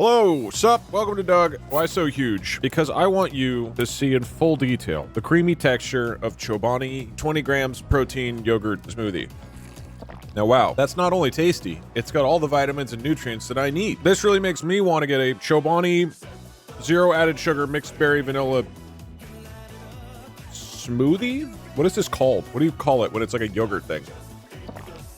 Hello, sup? Welcome to Doug. Why so huge? Because I want you to see in full detail the creamy texture of Chobani 20 grams protein yogurt smoothie. Now, wow, that's not only tasty, it's got all the vitamins and nutrients that I need. This really makes me want to get a Chobani zero added sugar mixed berry vanilla smoothie? What is this called? What do you call it when it's like a yogurt thing?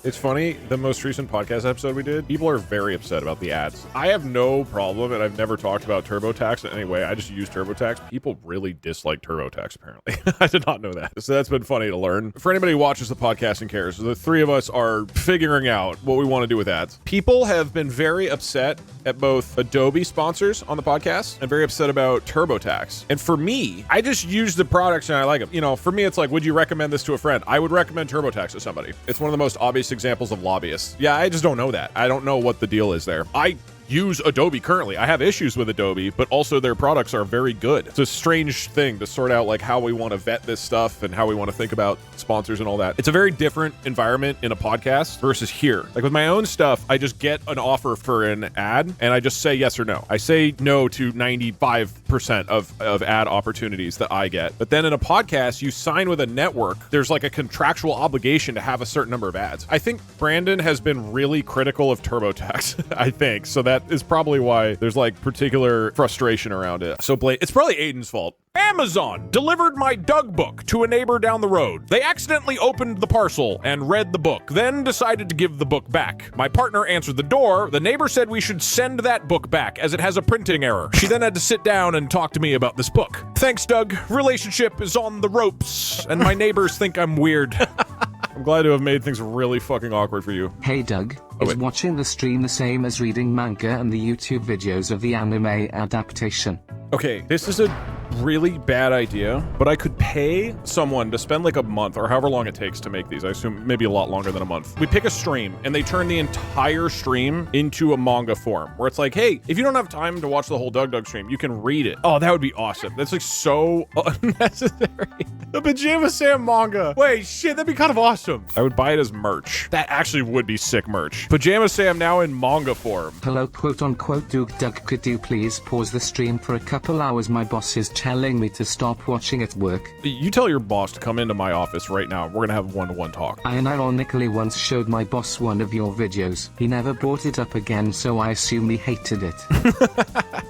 It's funny, the most recent podcast episode we did, people are very upset about the ads. I have no problem, and I've never talked about TurboTax in any way. I just use TurboTax. People really dislike TurboTax, apparently. I did not know that. So that's been funny to learn. For anybody who watches the podcast and cares, the three of us are figuring out what we want to do with ads. People have been very upset at both Adobe sponsors on the podcast and very upset about TurboTax. And for me, I just use the products and I like them. You know, for me, it's like, would you recommend this to a friend? I would recommend TurboTax to somebody. It's one of the most obvious examples of lobbyists. Yeah, I just don't know that. I don't know what the deal is there. I use Adobe currently. I have issues with Adobe, but also their products are very good. It's a strange thing to sort out like how we want to vet this stuff and how we want to think about sponsors and all that. It's a very different environment in a podcast versus here. Like with my own stuff, I just get an offer for an ad and I just say yes or no. I say no to 95% of ad opportunities that I get. But then in a podcast, you sign with a network. There's like a contractual obligation to have a certain number of ads. I think Brandon has been really critical of TurboTax, I think. So that is probably why there's like particular frustration around it. So it's probably Aiden's fault. Amazon delivered my Doug book to a neighbor down the road. They accidentally opened the parcel and read the book, then decided to give the book back. My partner answered the door. The neighbor said we should send that book back as it has a printing error. She then had to sit down and talk to me about this book. Thanks, Doug. Relationship is on the ropes, and my neighbors think I'm weird. I'm glad to have made things really fucking awkward for you. Hey Doug, is watching the stream the same as reading manga and the YouTube videos of the anime adaptation? Okay, this is a really bad idea, but I could pay someone to spend like a month or however long it takes to make these. I assume maybe a lot longer than a month. We pick a stream and they turn the entire stream into a manga form where it's like, hey, if you don't have time to watch the whole DougDoug stream, you can read it. Oh, that would be awesome. That's like so unnecessary. The Pajama Sam manga. Wait, shit, that'd be kind of awesome. I would buy it as merch. That actually would be sick merch. Pajama Sam now in manga form. Hello, quote unquote, DougDoug, could you please pause the stream for a couple hours? My boss is telling me to stop watching at work. You tell your boss to come into my office right now. We're gonna have one-to-one talk. I ironically once showed my boss one of your videos. He never brought it up again, so I assume he hated it.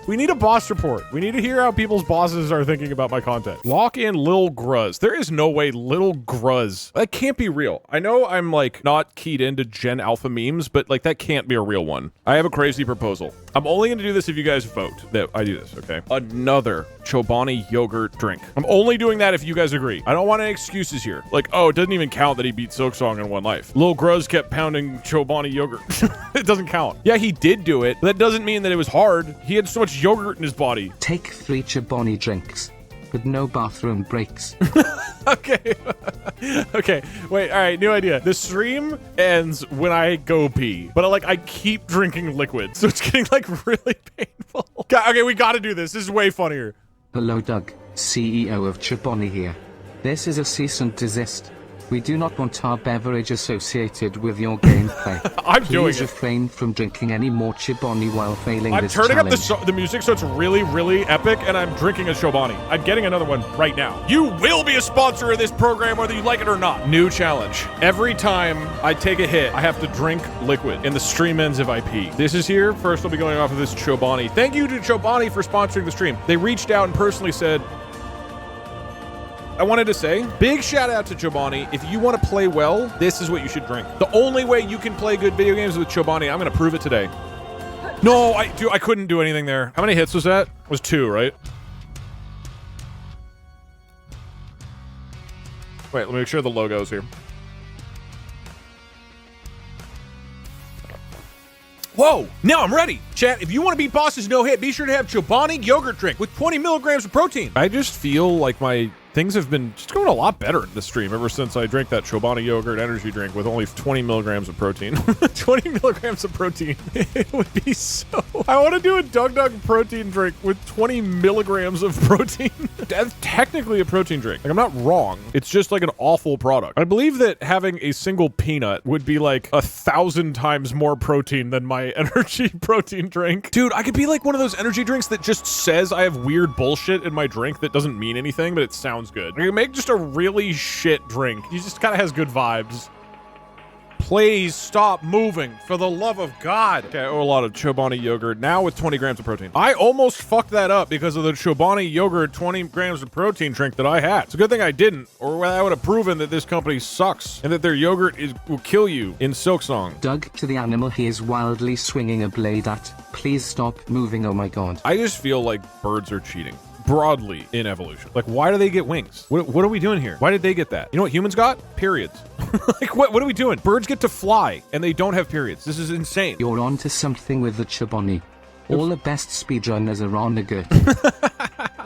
We need a boss report. We need to hear how people's bosses are thinking about my content. Lock in Lil Gruz. There is no way Lil Gruz. That can't be real. I know I'm like not keyed into Gen Alpha memes, but like that can't be a real one. I have a crazy proposal. I'm only gonna do this if you guys vote that I do this, okay? Another Chobani yogurt drink. I'm only doing that if you guys agree. I don't want any excuses here. Like, oh, it doesn't even count that he beat Silksong in one life. Lil Gruz kept pounding Chobani yogurt. It doesn't count. Yeah, he did do it, but that doesn't mean that it was hard. He had so much yogurt in his body. Take 3 Chobani drinks, but no bathroom breaks. Okay. Okay. Wait, all right, new idea. The stream ends when I go pee, but I keep drinking liquid, so it's getting like really painful. Okay, we gotta do this. This is way funnier. Hello Doug, CEO of Chobani here. This is a cease and desist. We do not want our beverage associated with your gameplay. I'm doing it. Please refrain from drinking any more Chobani while failing I'm this turning challenge. up the music so it's really, really epic, and I'm drinking a Chobani. I'm getting another one right now. You will be a sponsor of this program whether you like it or not. New challenge. Every time I take a hit, I have to drink liquid, and the stream ends if I pee. This is here. First, I'll be going off of this Chobani. Thank you to Chobani for sponsoring the stream. They reached out and personally said, I wanted to say, big shout out to Chobani. If you want to play well, this is what you should drink. The only way you can play good video games with Chobani, I'm going to prove it today. No, I couldn't do anything there. How many hits was that? It was 2, right? Wait, let me make sure the logo's here. Whoa, now I'm ready. Chat, if you want to beat bosses no hit, be sure to have Chobani yogurt drink with 20 milligrams of protein. I just feel like my Things have been just going a lot better in the stream ever since I drank that Chobani yogurt energy drink with only 20 milligrams of protein. 20 milligrams of protein. It would be so... I want to do a DougDoug protein drink with 20 milligrams of protein. That's technically a protein drink. Like, I'm not wrong. It's just like an awful product. I believe that having a single peanut would be like 1,000 times more protein than my energy protein drink. Dude, I could be like one of those energy drinks that just says I have weird bullshit in my drink that doesn't mean anything, but it sounds good. I can make just a really shit drink. He just kind of has good vibes. Please stop moving, for the love of God. Okay, I owe a lot of Chobani yogurt, now with 20 grams of protein. I almost fucked that up because of the Chobani yogurt 20 grams of protein drink that I had. It's a good thing I didn't, or I would have proven that this company sucks and that their yogurt will kill you in Silksong. Doug to the animal he is wildly swinging a blade at. Please stop moving, oh my god. I just feel like birds are cheating. Broadly in evolution. Like, why do they get wings? What are we doing here? Why did they get that? You know what humans got? Periods. Like, what are we doing? Birds get to fly, and they don't have periods. This is insane. You're onto something with the Chobani. All the best speedrunners are on the good.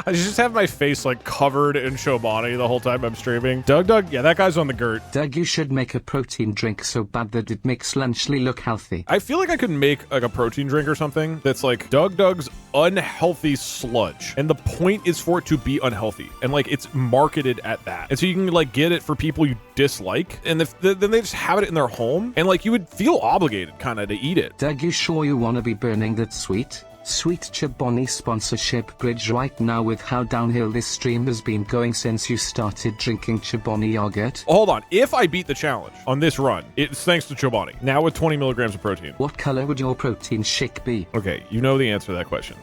I just have my face like covered in Chobani the whole time I'm streaming. DougDoug, yeah, that guy's on the girt. Doug, you should make a protein drink so bad that it makes Lunchley look healthy. I feel like I could make like a protein drink or something that's like DougDoug's unhealthy sludge. And the point is for it to be unhealthy. And like it's marketed at that. And so you can like get it for people you dislike. And then they just have it in their home. And like you would feel obligated kind of to eat it. Doug, you sure you want to be burning that sweet? Sweet Chobani sponsorship bridge right now with how downhill this stream has been going since you started drinking Chobani yogurt. Hold on. If I beat the challenge on this run, it's thanks to Chobani. Now with 20 milligrams of protein. What color would your protein shake be? Okay, you know the answer to that question.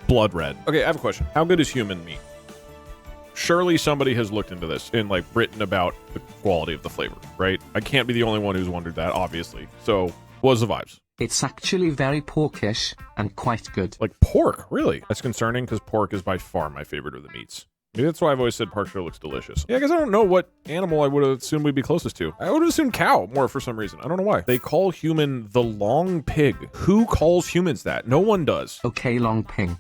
Blood red. Okay, I have a question. How good is human meat? Surely somebody has looked into this and like written about the quality of the flavor, right? I can't be the only one who's wondered that, obviously. So, what's the vibes? It's actually very porkish and quite good. Like pork, really? That's concerning because pork is by far my favorite of the meats. Maybe that's why I've always said pork show looks delicious. Yeah, because I don't know what animal I would have assumed we'd be closest to. I would have assumed cow more for some reason. I don't know why. They call human the long pig. Who calls humans that? No one does. Okay, long ping.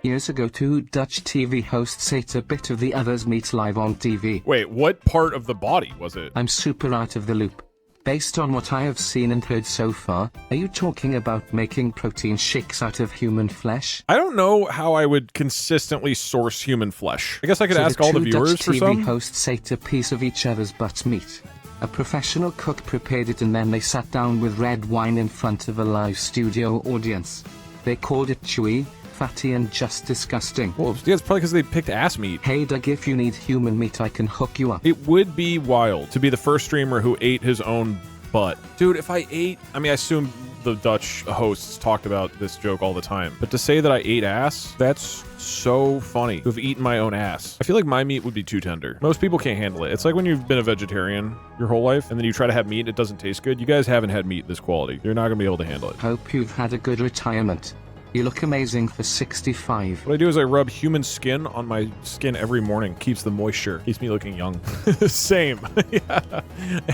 Years ago, two Dutch TV hosts ate a bit of the other's meat live on TV. Wait, what part of the body was it? I'm super out of the loop. Based on what I have seen and heard so far, are you talking about making protein shakes out of human flesh? I don't know how I would consistently source human flesh. I guess I could ask all the viewers Dutch for some. TV hosts ate a piece of each other's butt meat. A professional cook prepared it and then they sat down with red wine in front of a live studio audience. They called it chewy, fatty and just disgusting. Well, yeah, it's probably because they picked ass meat. Hey Doug, if you need human meat, I can hook you up. It would be wild to be the first streamer who ate his own butt. Dude, if I ate... I mean, I assume the Dutch hosts talked about this joke all the time. But to say that I ate ass, that's so funny. To have eaten my own ass. I feel like my meat would be too tender. Most people can't handle it. It's like when you've been a vegetarian your whole life, and then you try to have meat, it doesn't taste good. You guys haven't had meat this quality. You're not going to be able to handle it. Hope you've had a good retirement. You look amazing for 65. What I do is I rub human skin on my skin every morning. Keeps the moisture. Keeps me looking young. Same. Yeah.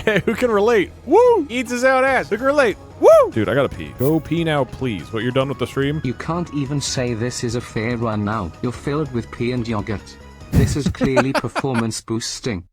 Hey, who can relate? Woo! Eats his own ass. Who can relate? Woo! Dude, I gotta pee. Go pee now, please. What, you're done with the stream? You can't even say this is a fair run now. You're filled with pee and yogurt. This is clearly performance boosting.